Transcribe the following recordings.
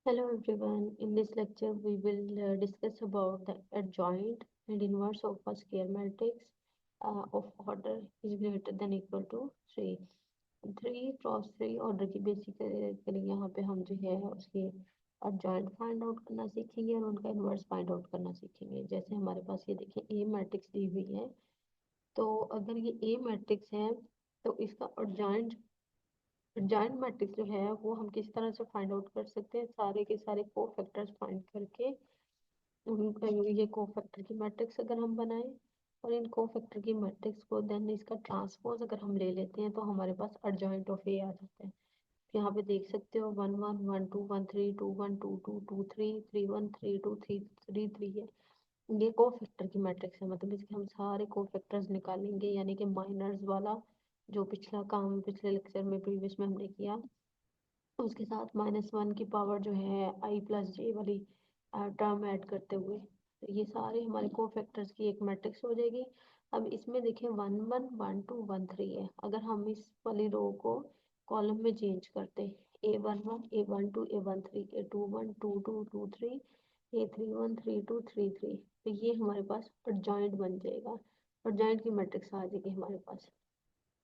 Hello everyone. In this lecture, we will discuss about the adjoint and inverse of a square matrix of order is greater than equal to 3. 3 cross 3 order की basically यहाँ पे हम जो है उसके adjoint find out करना सीखेंगे और उनका इन्वर्स फाइंड आउट करना सीखेंगे। जैसे हमारे पास ये देखें ए मैट्रिक्स दी हुई है, तो अगर ये ए मैट्रिक्स है तो इसका adjoint जॉइंट मैट्रिक्स जो है वो हम किस तरह से फाइंड आउट कर सकते हैं, सारे के सारे कोफैक्टर्स फाइंड करके ये कोफैक्टर की मैट्रिक्स अगर हम बनाएं और इन कोफैक्टर की मैट्रिक्स को देन इसका ट्रांसपोज अगर हम ले लेते हैं तो हमारे पास एडजॉइंट ऑफ ए आ जाता है। यहाँ पे देख सकते हो 1 1 1 2 1 3 2 1 2 2 3 3 1 3 2 3 3 है। ये कोफैक्टर की मैट्रिक्स है, मतलब इसके हम सारे कोफैक्टर्स निकालेंगे, यानी कि माइनर्स वाला जो पिछला काम पिछले लेक्चर में प्रीवियस में हमने किया उसके साथ -1 की पावर जो है आई प्लस जे वाली टर्म ऐड करते हुए, तो ये सारे हमारे कोफैक्टर्स की एक मैट्रिक्स हो जाएगी। अब इसमें देखें 1 1 1 2 1 3 है, अगर हम इस वाली रो को कॉलम में चेंज करते A11 A12 A13 A21 22 23 A31 32 33, तो ये हमारे पास एडजॉइंट बन जाएगा, एडजॉइंट की मैट्रिक्स आ जाएगी हमारे पास।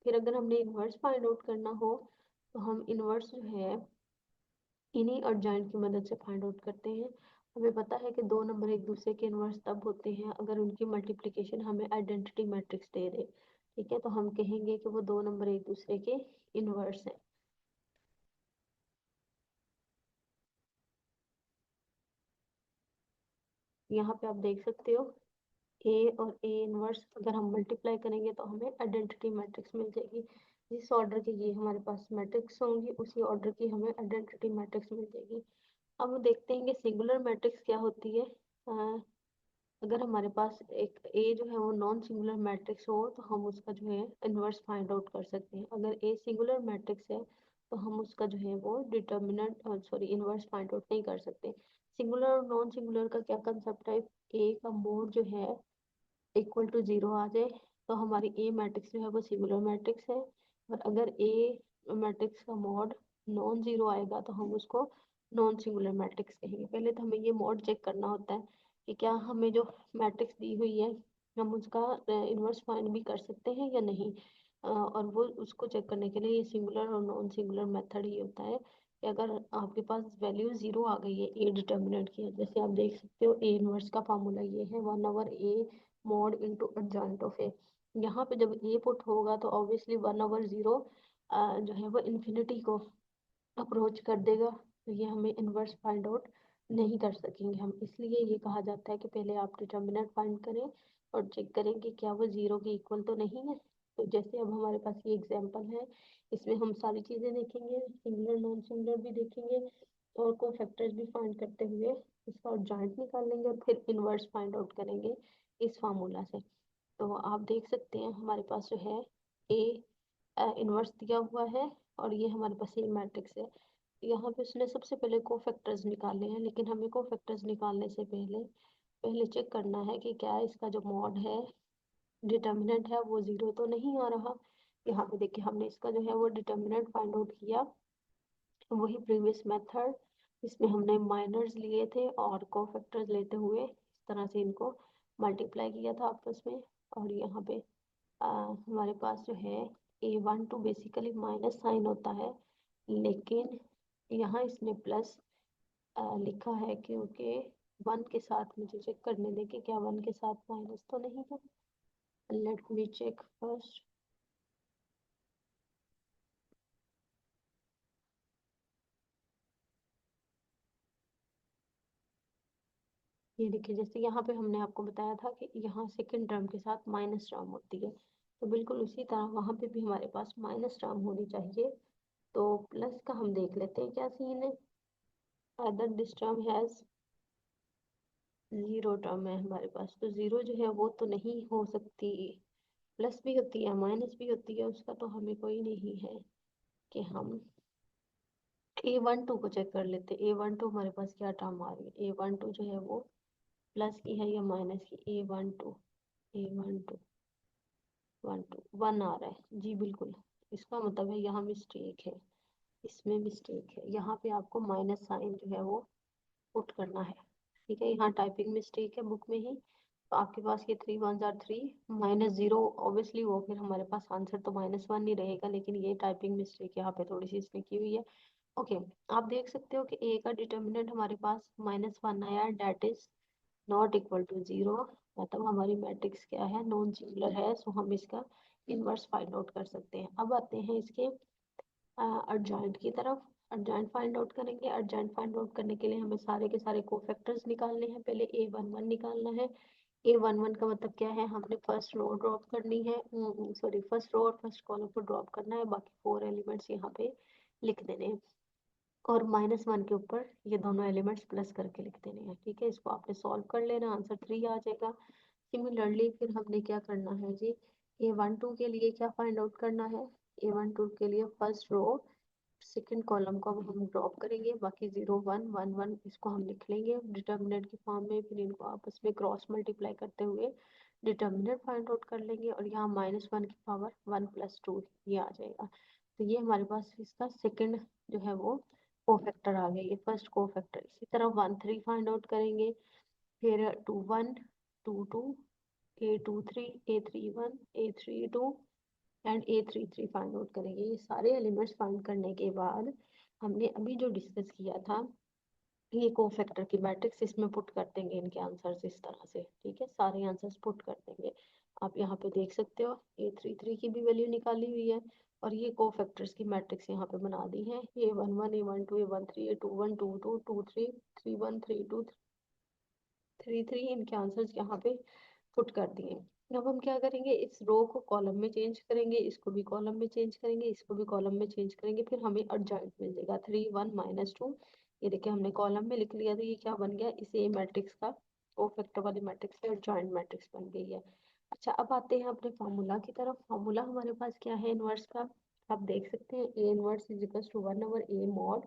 फिर अगर हमने इन्वर्स फाइंड आउट करना हो तो हम इन्वर्स जो है इन्हीं एडजॉइंट की मदद से फाइंड आउट करते हैं। हमें पता है कि दो नंबर एक दूसरे के इन्वर्स तब होते हैं अगर उनकी मल्टीप्लिकेशन हमें आइडेंटिटी मैट्रिक्स दे दे। ठीक है, तो हम कहेंगे कि वो दो नंबर एक दूसरे के इन्वर्स हैं। यहाँ पे आप देख सकते हो ए और ए इनवर्स अगर हम मल्टीप्लाई करेंगे तो हमें आइडेंटिटी मैट्रिक्स मिल जाएगी। जिस ऑर्डर की ये हमारे पास मैट्रिक्स होंगी उसी ऑर्डर की हमें आइडेंटिटी मैट्रिक्स मिल जाएगी। अब देखते हैं कि सिंगुलर मैट्रिक्स क्या होती है। अगर हमारे पास एक ए जो है वो नॉन सिंगुलर मैट्रिक्स हो तो हम उसका जो है इन्वर्स फाइंड आउट कर सकते हैं। अगर ए सिंगुलर मैट्रिक्स है तो हम उसका जो है वो determinant sorry inverse find out नहीं कर सकते। सिंगुलर और नॉन सिंगुलर का क्या कंसेप्ट है, ए का मोड जो है इक्वल टू 0 आ जाए तो हमारी ए मैट्रिक्स जो है वो सिंगुलर मैट्रिक्स है, और अगर ए मैट्रिक्स का मॉड नॉन जीरो आएगा तो हम उसको नॉन सिंगुलर मैट्रिक्स कहेंगे। पहले तो हमें ये मॉड चेक करना होता है कि क्या हमें जो मैट्रिक्स दी हुई है हम उसका इन्वर्स फाइंड भी कर सकते हैं या नहीं। और वो उसको चेक करने के लिए ये सिंगुलर और नॉन सिंगुलर मेथड ही होता है कि अगर आपके पास वैल्यू 0 आ गई है ए डिटर्मिनेंट की, जैसे आप देख सकते हो ए इनवर्स का फार्मूला ये है 1/a mod into adjoint of A. यहाँ पे जब ए पुट होगा तो ऑब्वियसली 1/0 जो है वो इन्फिनिटी को अप्रोच कर देगा, तो ये हमें इन्वर्स फाइंड आउट नहीं कर सकेंगे हम। इसलिए ये कहा जाता है कि पहले आप डिटर्मिनेंट फाइंड करें और चेक करें कि क्या वो 0 के इक्वल तो नहीं है। तो जैसे अब हमारे पास ये एग्जांपल है, इसमें हम सारी चीज़ें देखेंगे, सिंगुलर नॉन सिंगुलर भी देखेंगे और को फैक्टर्स भी फाइंड करते हुए इसका जॉइंट निकालेंगे और फिर इन्वर्स फाइंड आउट करेंगे इस फार्मूला से। तो आप देख सकते हैं हमारे पास जो है ए इन्वर्स दिया हुआ है और ये हमारे पास ए मैट्रिक्स है। यहाँ पे उसने सबसे पहले कोफैक्टर्स निकाले हैं, लेकिन हमें कोफैक्टर्स निकालने से पहले पहले चेक करना है कि क्या इसका जो मॉड है डिटर्मिनेंट है वो 0 तो नहीं आ रहा। यहाँ पे देखिए हमने इसका जो है वो डिटर्मिनेंट फाइंड आउट किया, वही प्रीवियस मेथड इसमें हमने माइनर्स लिए थे और कोफैक्टर्स लेते हुए इस तरह से इनको मल्टीप्लाई किया था आपस में। और यहाँ पे हमारे पास जो है A12 बेसिकली माइनस साइन होता है, लेकिन यहाँ इसने प्लस लिखा है क्योंकि 1 के साथ मुझे चेक करने दें कि क्या 1 के साथ माइनस तो नहीं है। Let me check first. ये देखिए जैसे यहाँ पे हमने आपको बताया था कि यहाँ सेकंड टर्म के साथ माइनस टर्म होती है, तो बिल्कुल उसी तरह वहाँ पे भी हमारे पास माइनस टर्म होनी चाहिए। तो प्लस का हम देख लेते हैं क्या सीन है। Other this term has 0 term है हमारे पास, तो 0 जो है वो तो नहीं हो सकती, प्लस भी होती है माइनस भी होती है, उसका तो हमें कोई नहीं है कि हम A12 को चेक कर लेते। A12 हमारे पास क्या टर्म आ रही है, A12 जो है वो प्लस की है या माइनस की, A12 1 2 1 आ रहा है जी, बिल्कुल इसका मतलब है यहाँ मिस्टेक है। इसमें मिस्टेक है, यहाँ पे आपको माइनस साइन जो है वो पुट करना है। ठीक है, यहाँ टाइपिंग मिस्टेक है बुक में ही, तो आपके पास ये 3 1 जार 3 -0, ऑब्वियसली वो फिर हमारे पास आंसर तो -1 ही रहेगा, लेकिन ये टाइपिंग मिस्टेक यहाँ पे थोड़ी सी इसने की हुई है। ओके, आप देख सकते हो कि ए का डिटर्मिनेंट हमारे पास -1 आया है, det is not equal to 0, मतलब हमारी मैट्रिक्स क्या है, नॉन सिंगुलर है, सो हम इसका इनवर्स फाइंड आउट कर सकते हैं। अब आते हैं इसके अर्जेंट की तरफ। अर्जेंट फाइंड आउट करेंगे। अर्जेंट फाइंड आउट करने के लिए हमें सारे के सारे कोफैक्टर्स निकालने हैं। पहले A11 निकालना है। A11 का मतलब क्या है, हमने फर्स्ट रो ड्रॉप करनी है, सॉरी फर्स्ट रो और फर्स्ट कॉलम को ड्रॉप करना है, बाकी 4 एलिमेंट्स यहाँ पे लिख देने हैं, और -1 के ऊपर ये दोनों एलिमेंट्स प्लस करके लिख देने हैं। ठीक है, इसको आपने सॉल्व कर लेना, आंसर 3 आ जाएगा। सिमिलरली फिर हमने क्या करना है जी, A12 के लिए क्या फाइंड आउट करना है, A12 के लिए फर्स्ट रो सेकंड कॉलम को हम ड्रॉप करेंगे, बाकी 0 1 1 1 इसको हम लिख लेंगे डिटर्मिनेंट की फॉर्म में, फिर इनको आपस में क्रॉस मल्टीप्लाई करते हुए डिटर्मिनेंट फाइंड आउट कर लेंगे, और यहाँ -1 की पावर 1 + 2 ये आ जाएगा। तो ये हमारे पास इसका सेकंड जो है वो कोफैक्टर आ गया, ये फर्स्ट कोफैक्टर। इसी तरह 1 3 फाइंड आउट करेंगे, फिर 2 1 2 2 A23 A31 A32 and A33 find out करेंगे। ये सारे एलिमेंट्स फाइंड करने के बाद हमने अभी जो डिस्कस किया था, ये कोफैक्टर की मैट्रिक्स इसमें पुट कर देंगे, इनके आंसर्स इस तरह से। ठीक है, सारे आंसर्स पुट कर देंगे। आप यहाँ पे देख सकते हो A33 की भी वैल्यू निकाली हुई है, और ये कोफैक्टर्स की मैट्रिक्स यहाँ पे बना दी है, A11 A12 A13 A21 22 23 31 32 33, इनके आंसर्स यहाँ पे पुट कर दिए। अब हम क्या करेंगे, इस रो को कॉलम में चेंज करेंगे, इसको भी कॉलम में चेंज करेंगे, इसको भी कॉलम में चेंज करेंगे, फिर हमें अर्जेंट मिल जाएगा 3 1 -2। ये देखिए हमने कॉलम में लिख लिया, तो ये क्या बन गया, इसे मैट्रिक्स का कोफैक्टर वाली मैट्रिक्स है, अर्जेंट मैट्रिक्स बन गई है। अच्छा, अब आते हैं अपने फार्मूला की तरफ। फार्मूला हमारे पास क्या है इनवर्स का, आप देख सकते हैं A inverse is equal to 1/a mod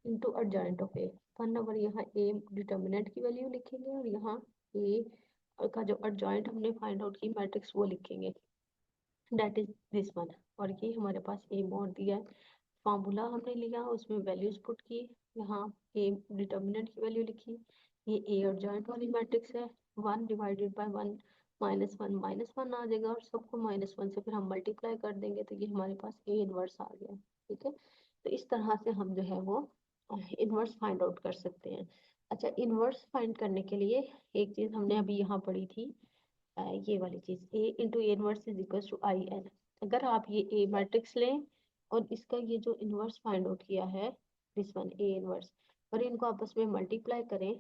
into adjoint of A. 1/, यहाँ ए डिटर्मिनेंट की वैल्यू लिखेंगे, और यहाँ ए का जो अर्जेंट हमने फाइंड आउट की मैट्रिक्स वो लिखेंगे, दैट इज दिस वन। और ये हमारे पास ए मॉड दिया है, फार्मूला हमने लिया, उसमें वैल्यूज पुट की, यहाँ ए डिटर्मिनेंट की वैल्यू लिखी, ये ए अर्जेंट वाली मैट्रिक्स है, 1 डिवाइडेड बाय 1 -1 -1 आ जाएगा, और सबको -1 से फिर हम मल्टीप्लाई कर देंगे, तो ये हमारे पास ए इनवर्स आ गया। ठीक है, तो इस तरह से हम जो है वो इनवर्स फाइंड आउट कर सकते हैं। अच्छा, इनवर्स फाइंड करने के लिए एक चीज हमने अभी यहाँ पढ़ी थी, ये वाली चीज, A into A inverse is equal to I N. अगर आप ये ए मैट्रिक्स लें और इसका ये जो इनवर्स फाइंड आउट किया है, दिस वन ए इनवर्स, और इनको आपस में मल्टीप्लाई करें,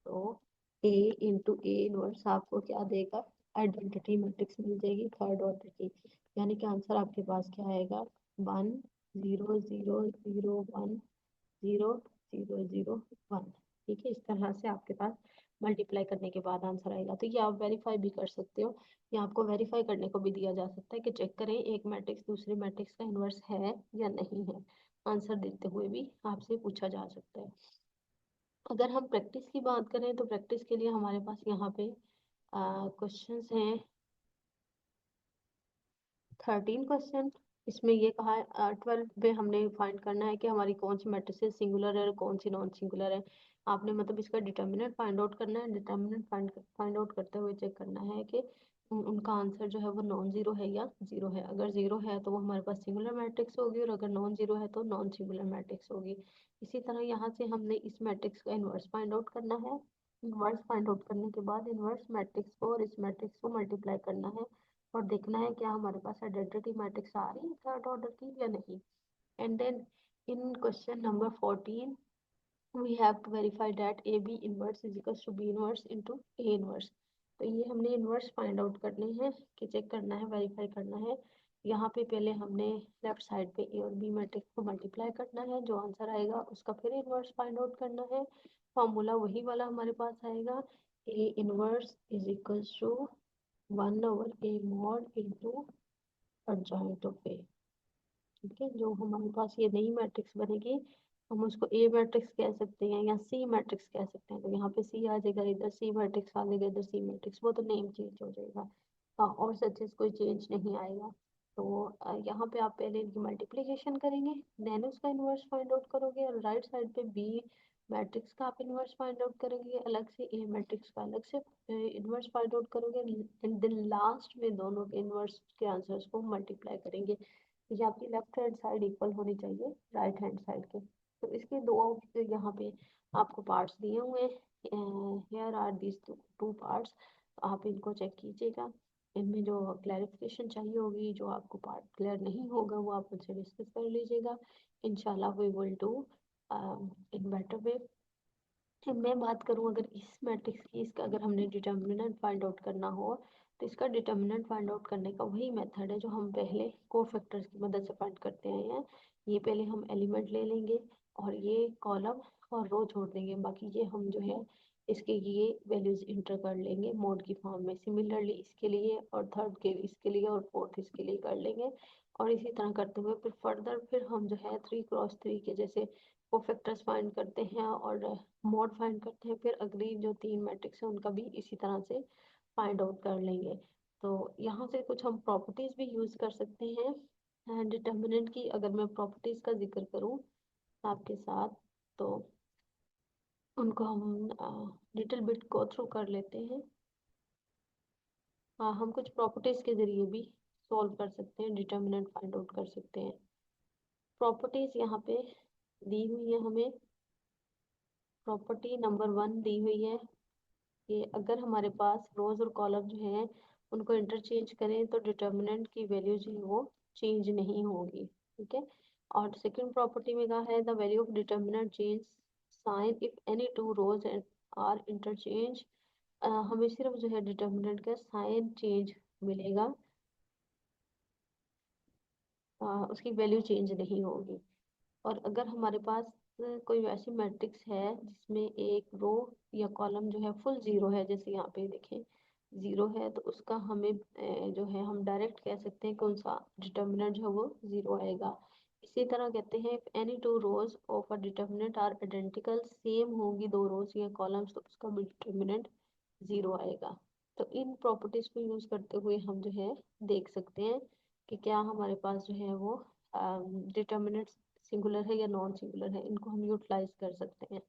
तो ए इंटू ए इनवर्स आपको क्या देगा, आइडेंटिटी मैट्रिक्स मिल जाएगी थर्ड ऑर्डर की, यानी कि आंसर आपके पास क्या आएगा, 1 0 0 0 1 0 0 0 1। ठीक है, इस तरह से आपके पास मल्टीप्लाई करने के बाद आंसर आएगा। तो ये आप वेरीफाई भी कर सकते हो, या आपको वेरीफाई करने को भी दिया जा सकता है कि चेक करें एक मैट्रिक्स दूसरे मैट्रिक्स का इन्वर्स है या नहीं है, आंसर देते हुए भी आपसे पूछा जा सकता है। अगर हम प्रैक्टिस की बात करें, तो प्रैक्टिस के लिए हमारे पास यहाँ पे क्वेश्चंस हैं 13 क्वेश्चन। इसमें ये कहा है 12 पे हमने फाइंड करना है कि हमारी कौन सी मैट्रिसेस सिंगुलर है और कौन सी नॉन सिंगुलर है। आपने मतलब इसका डिटर्मिनेंट फाइंड आउट करना है, डिटर्मिनेंट फाइंड आउट करते हुए चेक करना है कि उनका आंसर जो है वो नॉन जीरो है या जीरो है। अगर जीरो है तो वो हमारे पास सिंगुलर मैट्रिक्स होगी, और अगर नॉन जीरो है तो नॉन सिंगुलर मैट्रिक्स होगी। इसी तरह यहाँ से हमने इस मैट्रिक्स का इन्वर्स फाइंड आउट करना है। इन्वर्स फाइंड आउट करने के बाद इन्वर्स मैट्रिक्स को और इस मैट्रिक्स को मल्टीप्लाई करना है, और देखना है क्या हमारे पास आइडेंटिटी मैट्रिक्स आ रही है थर्ड ऑर्डर की या नहीं। And then in question number 14 we have to verify that AB inverse is equals to B inverse into A inverse। तो ये हमने इनवर्स फाइंड आउट करने हैं, कि चेक करना है, वेरीफाई करना है। यहाँ पे पहले हमने लेफ्ट साइड पे ए और बी मैट्रिक्स को मल्टीप्लाई करना है, जो आंसर आएगा उसका फिर इनवर्स फाइंड आउट करना है। फॉर्मूला वही वाला हमारे पास आएगा, A inverse is equals to 1/a mod into adjoint of A. ठीक है, जो हमारे पास ये नई मैट्रिक्स बनेगी, हम उसको ए मैट्रिक्स कह सकते हैं या सी मैट्रिक्स कह सकते हैं। तो यहाँ पे सी आ जाएगा, इधर सी मैट्रिक्स आ जाएगा, इधर सी मैट्रिक्स, वो तो नेम चेंज हो जाएगा। हाँ, और सचेस कोई चेंज नहीं आएगा। तो यहाँ पे आप पहले इनकी मल्टीप्लिकेशन करेंगे, देन उसका इन्वर्स फाइंड आउट करोगे, और राइट साइड पे बी मैट्रिक्स का आप इन्वर्स फाइंड आउट करोगे अलग से, ए मैट्रिक्स का अलग से इन्वर्स फाइंड आउट करोगे, एंड देन लास्ट में दोनों के इन्वर्स के आंसर्स को मल्टीप्लाई करेंगे। ये आपकी लेफ्ट हैंड साइड इक्वल होनी चाहिए राइट हैंड साइड के। तो इसके दो यहाँ पे आपको पार्ट्स दिए हुए हैं, here are this two parts, आप इनको चेक कीजिएगा। इनमें जो क्लैरिफिकेशन चाहिए होगी, जो आपको पार्ट क्लियर नहीं होगा, वो आप मुझसे डिस्कस कर लीजिएगा। इंशाल्लाह we will do in better way. मैं बात करूं अगर इस मैट्रिक्स की, इसका अगर हमने डिटर्मिनेंट फाइंड आउट करना हो, तो इसका डिटर्मिनेंट फाइंड आउट करने का वही मेथड है जो हम पहले कोफैक्टर्स की मदद से फाइंड करते आए हैं। ये पहले हम एलिमेंट ले लेंगे और ये कॉलम और रो छोड़ देंगे, बाकी ये हम जो है इसके ये वैल्यूज इंटर कर लेंगे मोड की फॉर्म में। सिमिलरली इसके लिए और थर्ड के इसके लिए और फोर्थ इसके लिए कर लेंगे, और इसी तरह करते हुए फिर फर्दर फिर हम जो है 3x3 के जैसे कोफैक्टर्स फाइंड करते हैं और मॉड फाइंड करते हैं, फिर अगली जो तीन मैट्रिक्स है उनका भी इसी तरह से फाइंड आउट कर लेंगे। तो यहाँ से कुछ हम प्रॉपर्टीज भी यूज कर सकते हैं डिटर्मिनेंट की। अगर मैं प्रॉपर्टीज का जिक्र करूँ आपके साथ, तो उनको हम लिटिल बिट गो थ्रू कर लेते हैं। हाँ, हम कुछ प्रॉपर्टीज के जरिए भी सॉल्व कर सकते हैं, डिटर्मिनेंट फाइंड आउट कर सकते हैं। प्रॉपर्टीज यहाँ पे दी हुई है हमें। प्रॉपर्टी नंबर 1 दी हुई है कि अगर हमारे पास रोज और कॉलम जो हैं उनको इंटरचेंज करें तो डिटर्मिनेंट की वैल्यू जो है वो चेंज नहीं होगी। ठीक है। और सेकंड प्रॉपर्टी में कहा है the value of determinant change sign if any two rows are interchange. हमें सिर्फ जो है डिटर्मिनेंट का साइन चेंज मिलेगा, उसकी वैल्यू चेंज नहीं होगी। और अगर हमारे पास कोई वैसी मैट्रिक्स है जिसमें एक रो या कॉलम जो है फुल जीरो है, जैसे यहाँ पे देखें जीरो है, तो उसका हमें जो है हम डायरेक्ट कह सकते हैं कौन सा डिटर्मिनेंट जो है वो जीरो आएगा। इसी तरह कहते हैं any two rows of a determinant are identical, same होगी दो रोज या कॉलम्स, तो उसका भी डिटर्मिनेंट जीरो आएगा। तो इन प्रॉपर्टीज को यूज करते हुए हम जो है देख सकते हैं कि क्या हमारे पास जो है वो डिटर्मिनेंट सिंगुलर है या नॉन सिंगुलर है, इनको हम यूटिलाइज कर सकते हैं।